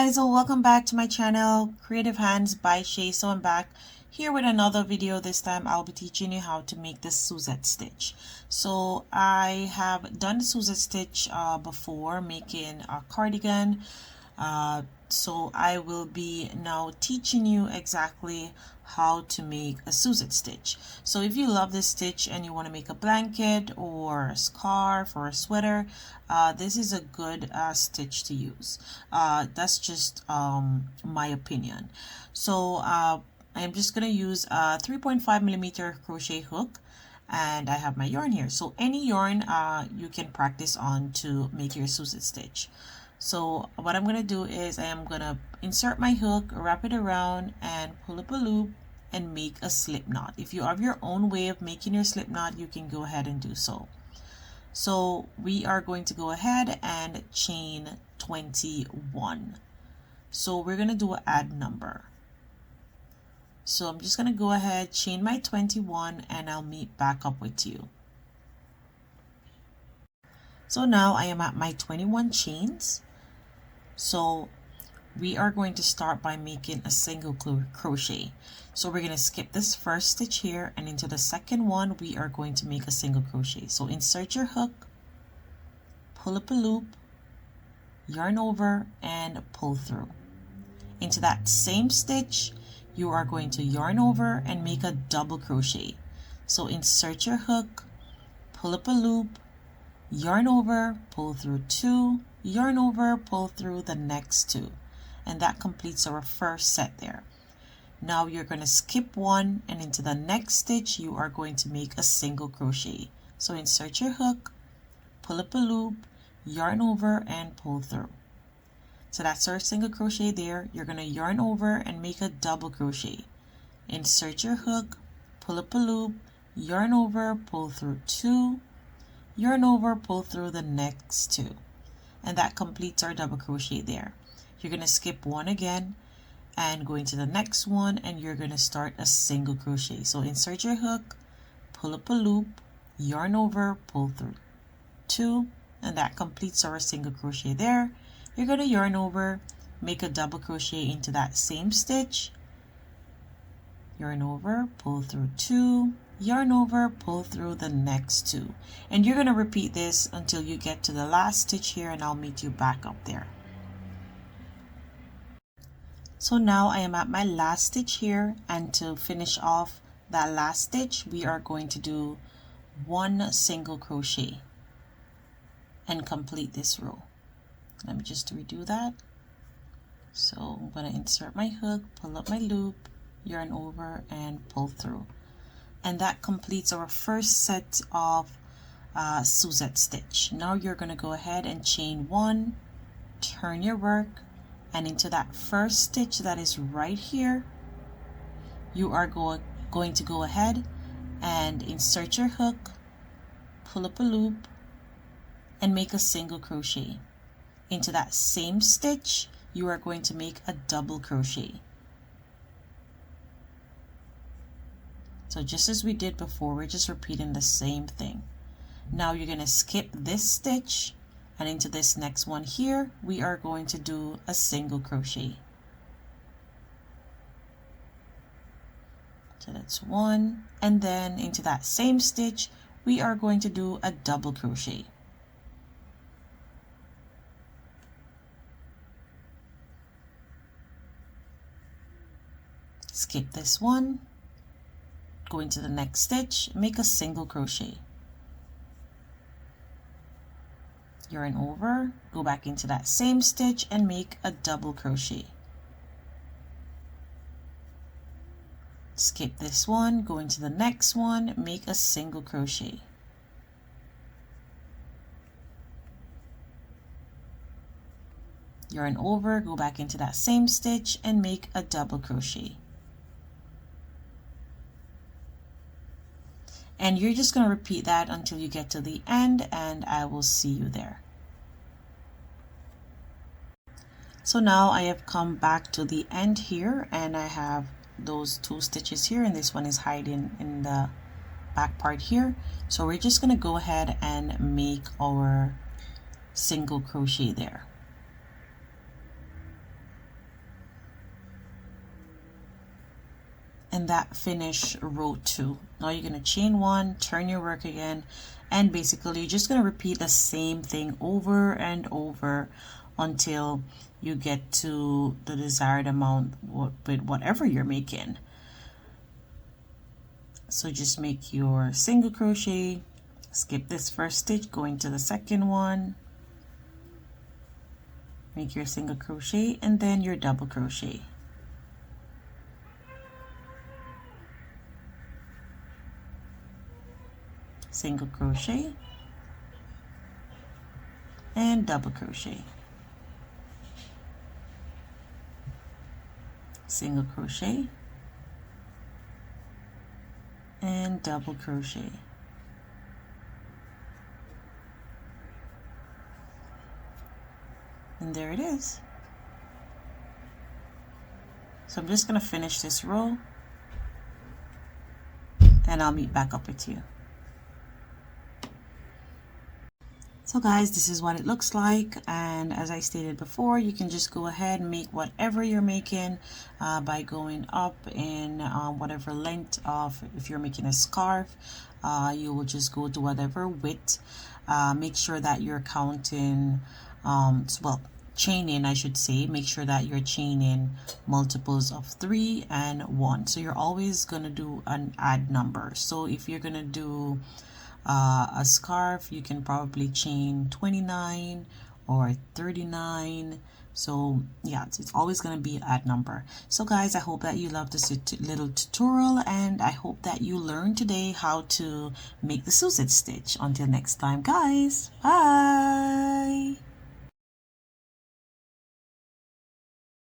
guys, welcome back to my channel, Creative Hands by Shay. So I'm back here with another video. This time I'll be teaching you how to make the Suzette stitch. So I have done the Suzette stitch before, making a cardigan. So I will be now teaching you exactly how to make a Suzette stitch. So if you love this stitch and you want to make a blanket or a scarf or a sweater, this is a good stitch to use. That's just my opinion. So I'm just going to use a 3.5mm crochet hook, and I have my yarn here. So any yarn you can practice on to make your Suzette stitch. So what I'm going to do is I am going to insert my hook, wrap it around, and pull up a loop and make a slip knot. If you have your own way of making your slip knot, you can go ahead and do so. So we are going to go ahead and chain 21. So we're going to do an add number. So I'm just going to go ahead, chain my 21, and I'll meet back up with you. So now I am at my 21 chains. So we are going to start by making a single crochet. So we're going to skip this first stitch here, and into the second one we are going to make a single crochet. So insert your hook, pull up a loop, yarn over, and pull through. Into that same stitch you are going to yarn over and make a double crochet. So insert your hook, pull up a loop, yarn over, pull through 2, yarn over, pull through the next 2, and that completes our first set there. Now you're going to skip one, and into the next stitch you are going to make a single crochet. So insert your hook, pull up a loop, yarn over, and pull through. So that's our single crochet there. You're going to yarn over and make a double crochet. Insert your hook, pull up a loop, yarn over, pull through 2, yarn over, pull through the next 2, and that completes our double crochet there. You're going to skip one again and go into the next one, and you're going to start a single crochet. So insert your hook, pull up a loop, yarn over, pull through 2, and that completes our single crochet there. You're going to yarn over, make a double crochet into that same stitch, yarn over, pull through 2, yarn over, pull through the next 2, and you're going to repeat this until you get to the last stitch here, and I'll meet you back up there. So now I am at my last stitch here, and to finish off that last stitch we are going to do one single crochet and complete this row. Let me just redo that. So I'm going to insert my hook, pull up my loop, yarn over, and pull through. And that completes our first set of Suzette stitch. Now you're going to go ahead and chain 1, turn your work, and into that first stitch that is right here, you are going to go ahead and insert your hook, pull up a loop, and make a single crochet. Into that same stitch you are going to make a double crochet. So just as we did before, we're just repeating the same thing. Now you're going to skip this stitch, and into this next one here we are going to do a single crochet. So that's 1, and then into that same stitch we are going to do a double crochet. Skip this one, go into the next stitch, make a single crochet, yarn over, go back into that same stitch and make a double crochet. Skip this one, go into the next one, make a single crochet. Yarn over, go back into that same stitch and make a double crochet. And you're just going to repeat that until you get to the end, and I will see you there. So now I have come back to the end here, and I have those 2 stitches here, and this one is hiding in the back part here. So we're just going to go ahead and make our single crochet there. and that finish row 2. Now you're going to chain 1, turn your work again, and basically you're just going to repeat the same thing over and over until you get to the desired amount with whatever you're making. So just make your single crochet, skip this first stitch, go into the second one, make your single crochet, and then your double crochet. Single crochet and double crochet, single crochet and double crochet. And there it is. So I'm just going to finish this row and I'll meet back up with you. So guys, this is what it looks like, and as I stated before, you can just go ahead and make whatever you're making by going up in whatever length of, if you're making a scarf, you will just go to whatever width. Make sure that you're counting, chaining I should say, make sure that you're chaining multiples of 3 and 1. So you're always going to do an odd number. So if you're going to do a scarf, you can probably chain 29 or 39. So yeah, it's always going to be an odd number. So guys, I hope that you loved this little tutorial, and I hope that you learned today how to make the Suzette stitch. Until next time guys, bye.